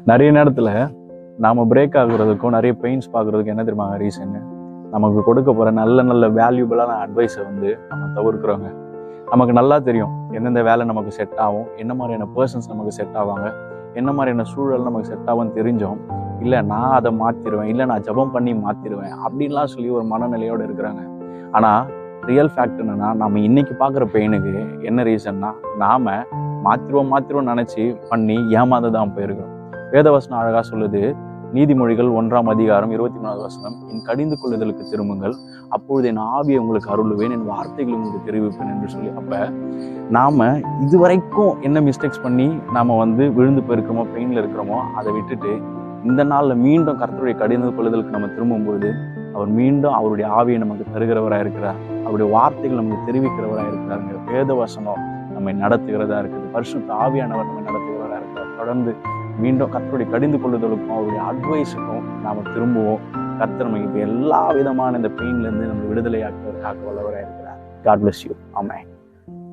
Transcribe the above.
நிறைய நேரத்தில் நாம் பிரேக் ஆகுறதுக்கும் நிறைய பெயின்ஸ் பார்க்குறதுக்கும் என்ன தெரியுமா ரீசன்னு? நமக்கு கொடுக்க போகிற நல்ல நல்ல வேல்யூபிளான அட்வைஸை நம்ம தவிர்க்கிறோங்க. நமக்கு நல்லா தெரியும் எந்தெந்த வேலை நமக்கு செட் ஆகும், என்ன மாதிரியான பர்சன்ஸ் நமக்கு செட் ஆவாங்க, என்ன மாதிரியான சூழல் நமக்கு செட் ஆகும்னு தெரிஞ்சோம். இல்லை நான் அதை மாற்றிடுவேன், இல்லை நான் ஜபம் பண்ணி மாற்றிடுவேன் அப்படின்லாம் சொல்லி ஒரு மனநிலையோடு இருக்கிறாங்க. ஆனால் ரியல் ஃபேக்ட் என்னென்னா, நம்ம இன்னைக்கு பார்க்குற பெயினுக்கு என்ன ரீசன்னா, நாம் மாற்றிடுவோம் நினச்சி பண்ணி ஏமாந்து தான் போயிருக்கிறோம். வேதவசனம் அழகாக சொல்லுது, நீதிமொழிகள் 1ஆம் அதிகாரம் 23வது வசனம், என் கடிந்து கொள்ளுதலுக்கு திரும்புங்கள், அப்பொழுது என் ஆவியை உங்களுக்கு அருளுவேன், என் வார்த்தைகளை உங்களுக்கு தெரிவிப்பேன் என்று சொல்லி. அப்போ நாம் இதுவரைக்கும் என்ன மிஸ்டேக்ஸ் பண்ணி நாம் விழுந்து போயிருக்கிறோமோ, பெயினில் இருக்கிறோமோ, அதை விட்டுட்டு இந்த நாளில் மீண்டும் கர்த்தருடைய கடிந்து கொள்ளுதலுக்கு நம்ம திரும்பும்போது அவர் மீண்டும் அவருடைய ஆவியை நமக்கு தருகிறவராக இருக்கிறார், அவருடைய வார்த்தைகள் நமக்கு தெரிவிக்கிறவராக இருக்கிறாருங்கிற வேதவசனம் நம்மை நடத்துகிறதா இருக்குது. பரிசுத்த ஆவியானவர் நம்மை நடத்துகிறவராக இருக்கிறார். தொடர்ந்து மீண்டும் கர்த்தருடைய கடிந்து கொள்ளுதலுக்கும் அவருடைய அட்வைஸுக்கும் நாம் திரும்புவோம். கர்த்தர் நமக்கு எல்லா விதமான இந்த பெயின்லேருந்து நம்ம விடுதலையாக்க வல்லவராக இருக்கிறார். God bless you. Amen.